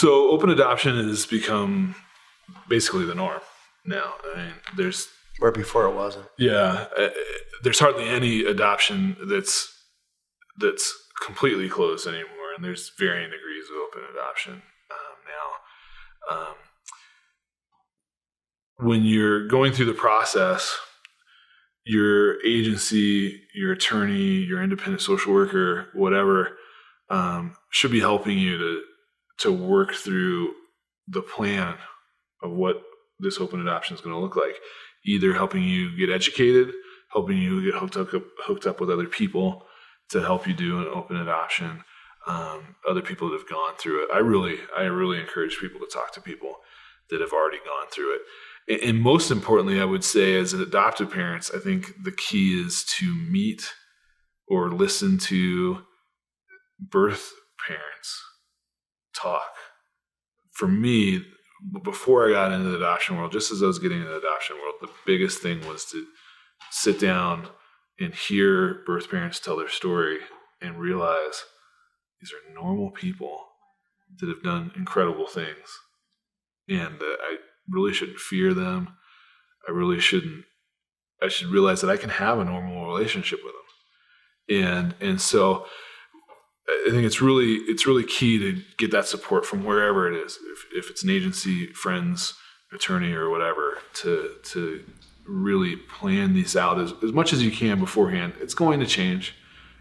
So open adoption has become basically the norm now. I mean, there's Where before it wasn't. there's hardly any adoption that's completely closed anymore, and there's varying degrees of open adoption now. When you're going through the process, your agency, your attorney, your independent social worker, whatever, should be helping you to work through the plan of what this open adoption is going to look like. Either helping you get educated, helping you get hooked up with other people to help you do an open adoption. Other people that have gone through it. I really encourage people to talk to people that have already gone through it. And most importantly, I would say as adoptive parents, I think the key is to meet or listen to birth parents talk. For me, before I got into the adoption world, just as I was getting into the adoption world, the biggest thing was to sit down and hear birth parents tell their story and realize these are normal people that have done incredible things. And I really shouldn't fear them. I should realize that I can have a normal relationship with them. And so I think it's really key to get that support from wherever it is. If it's an agency, friends, attorney, or whatever, to really plan these out as much as you can beforehand. It's going to change.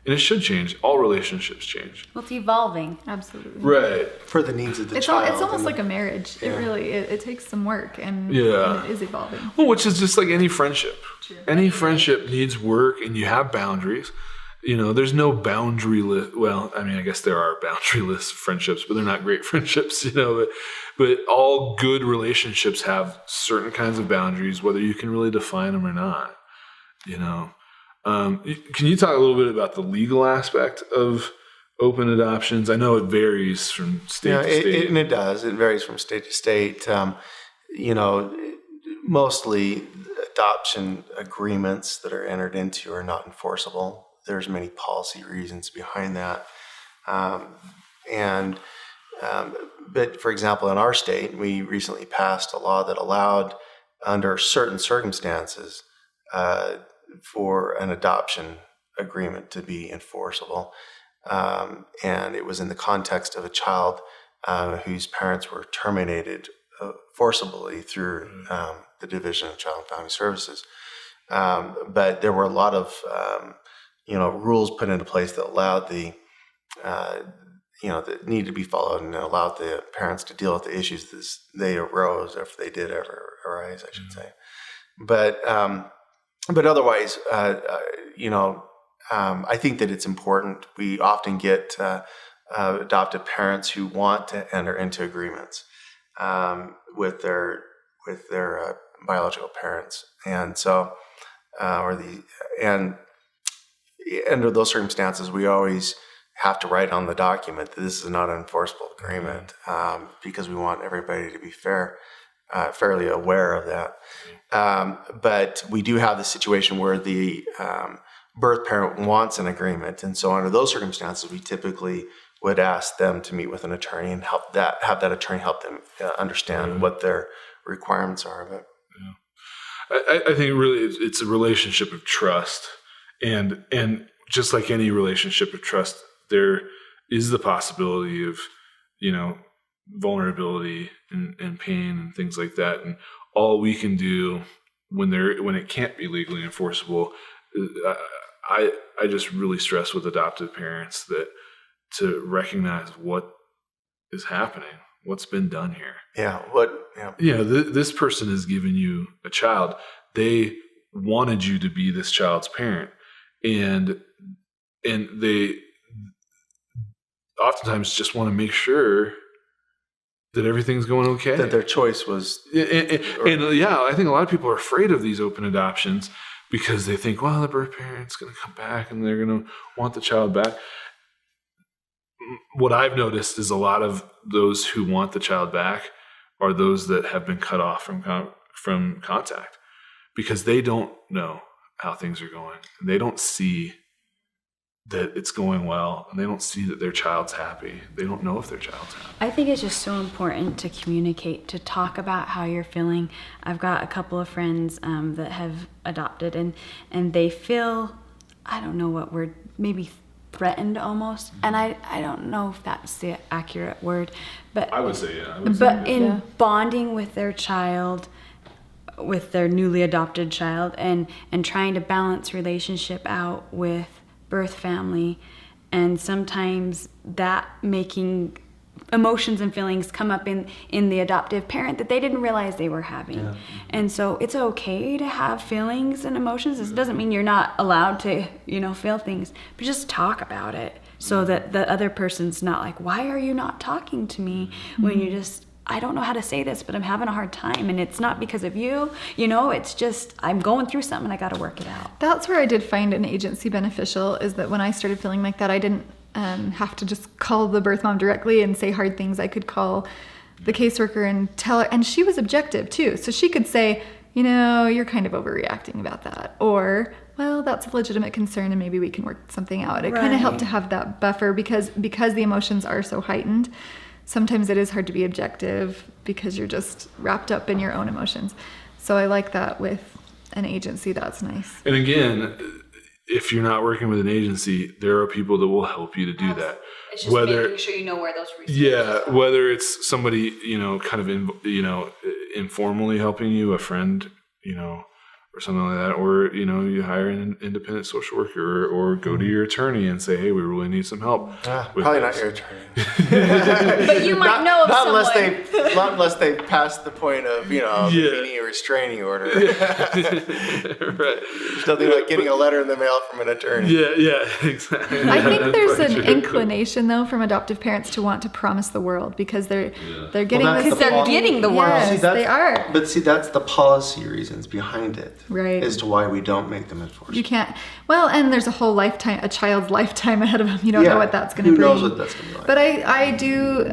And it should change. All relationships change. Well, it's evolving. Absolutely. Right. For the needs of the child. It's almost like a marriage. Yeah. It really, it takes some work and it is evolving. Well, which is just like any friendship. True. Any friendship needs work, and you have boundaries. There's no boundaryless. Well, I mean, I guess there are boundaryless friendships, but they're not great friendships, But all good relationships have certain kinds of boundaries, whether you can really define them or not. Can you talk a little bit about the legal aspect of open adoptions? I know it varies from state to state. And it does. It varies from state to state. Mostly adoption agreements that are entered into are not enforceable. There's many policy reasons behind that. But for example, in our state, we recently passed a law that allowed, under certain circumstances, for an adoption agreement to be enforceable. And it was in the context of a child whose parents were terminated forcibly through the Division of Child and Family Services. But there were a lot of rules put into place that allowed that needed to be followed and allowed the parents to deal with the issues as they arose, if they did ever arise, I should say. But otherwise, I think that it's important. We often get adoptive parents who want to enter into agreements with their biological parents, and so under those circumstances, we always have to write on the document that this is not an enforceable agreement, because we want everybody to be fairly aware of that. But we do have the situation where the birth parent wants an agreement, and so under those circumstances, we typically would ask them to meet with an attorney and have that attorney help them understand what their requirements are of it. Yeah. I think really it's a relationship of trust, and just like any relationship of trust, there is the possibility of vulnerability and pain and things like that, and all we can do when it can't be legally enforceable, I just really stress with adoptive parents that to recognize what is happening, what's been done here. This person has given you a child. They wanted you to be this child's parent, and they oftentimes just want to make sure that everything's going okay. That their choice was... I think a lot of people are afraid of these open adoptions because they think, well, the birth parent's going to come back and they're going to want the child back. What I've noticed is a lot of those who want the child back are those that have been cut off from contact because they don't know how things are going. They don't see that it's going well, and they don't see that their child's happy. They don't know if their child's happy. I think it's just so important to communicate, to talk about how you're feeling. I've got a couple of friends that have adopted, and they feel, I don't know what word, maybe threatened almost. And I don't know if that's the accurate word, but I would say, yeah. But in bonding with their child, with their newly adopted child, and trying to balance relationship out with birth family, and sometimes that making emotions and feelings come up in the adoptive parent that they didn't realize they were having. Yeah. And so it's okay to have feelings and emotions. This doesn't mean you're not allowed to, feel things, but just talk about it so that the other person's not like, why are you not talking to me? When you just, I don't know how to say this, but I'm having a hard time, and it's not because of you, it's just, I'm going through something and I got to work it out. That's where I did find an agency beneficial, is that when I started feeling like that, I didn't have to just call the birth mom directly and say hard things. I could call the caseworker and tell her, and she was objective too. So she could say, you're kind of overreacting about that, or, well, that's a legitimate concern and maybe we can work something out. It kind of helped to have that buffer because the emotions are so heightened. Sometimes it is hard to be objective because you're just wrapped up in your own emotions. So I like that with an agency. That's nice. And again, if you're not working with an agency, there are people that will help you to do that. It's just making sure you know where those resources are. Whether it's somebody, kind of, informally helping you, a friend, or something like that, or, you hire an independent social worker or go to your attorney and say, hey, we really need some help. Probably not your attorney. But you might know of someone. Not unless they pass the point of, needing a restraining order. Right. There's nothing like getting a letter in the mail from an attorney. Yeah, exactly. I think there's an inclination, though, from adoptive parents to want to promise the world because they're getting this. Because they're getting the world. Yes, they are. But see, that's the policy reasons behind it. Right. As to why we don't make them enforceable. You can't. Well, and there's a whole lifetime, a child's lifetime ahead of them. You don't know what that's going to bring. Who knows what that's going to be like. But I do,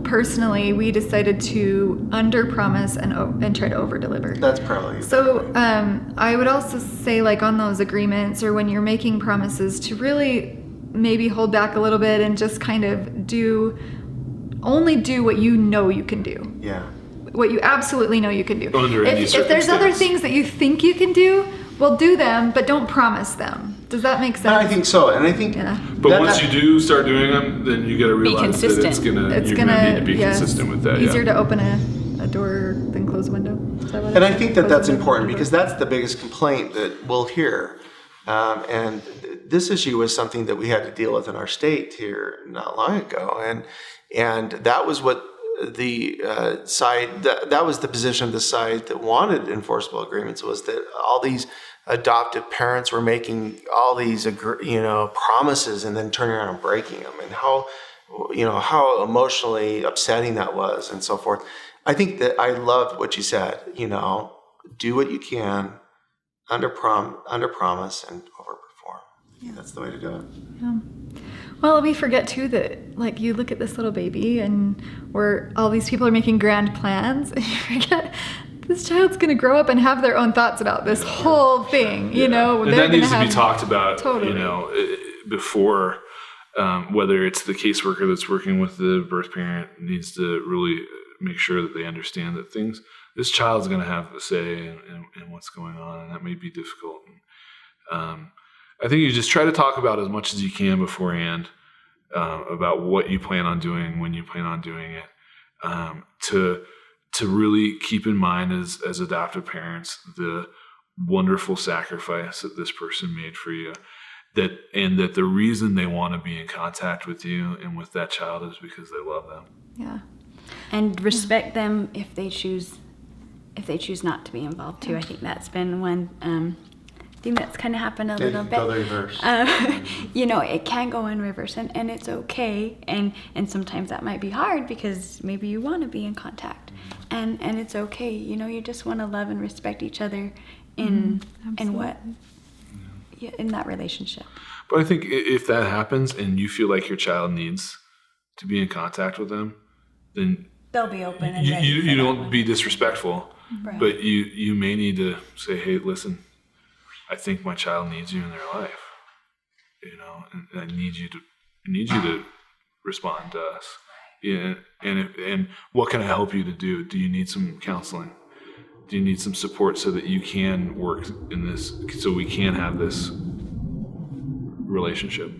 personally, we decided to under-promise and try to over-deliver. That's probably. So I would also say, like, on those agreements or when you're making promises, to really maybe hold back a little bit and just kind of only do what you know you can do. Yeah. What you absolutely know you can do. If there's other things that you think you can do, well, do them, but don't promise them. Does that make sense? I think so, and I think. Yeah. But once you do start doing them, then you got to realize that you're gonna need to be consistent with that. Easier to open a door than close a window. Is that what and I think that's important because that's the biggest complaint that we'll hear. And this issue was something that we had to deal with in our state here not long ago, and that was what the side that was the position of the side that wanted enforceable agreements, was that all these adoptive parents were making all these promises and then turning around and breaking them, and how emotionally upsetting that was and so forth. I think that I loved what you said. Do what you can, under promise and overperform. Yeah. That's the way to do it. Yeah. Well, we forget too that, like, you look at this little baby and where all these people are making grand plans, and you forget this child's going to grow up and have their own thoughts about this whole thing. And that needs to be talked about. Totally. Before, whether it's the caseworker that's working with the birth parent needs to really make sure that they understand that this child's going to have a say in what's going on, and that may be difficult. I think you just try to talk about as much as you can beforehand about what you plan on doing, when you plan on doing it, to really keep in mind as adoptive parents the wonderful sacrifice that this person made for you, that the reason they want to be in contact with you and with that child is because they love them. Yeah. And respect them if they choose not to be involved too. I think that's been one thing that's kind of happened a little bit. Go the reverse. It can go in reverse, and it's okay. And sometimes that might be hard because maybe you want to be in contact, and it's okay. You just want to love and respect each other in that relationship. But I think if that happens and you feel like your child needs to be in contact with them, then they'll be open and ready. You don't be disrespectful, right. But you may need to say, hey, listen, I think my child needs you in their life. and I need you to respond to us. Yeah, and what can I help you to do? Do you need some counseling? Do you need some support so that you can work in this, so we can have this relationship?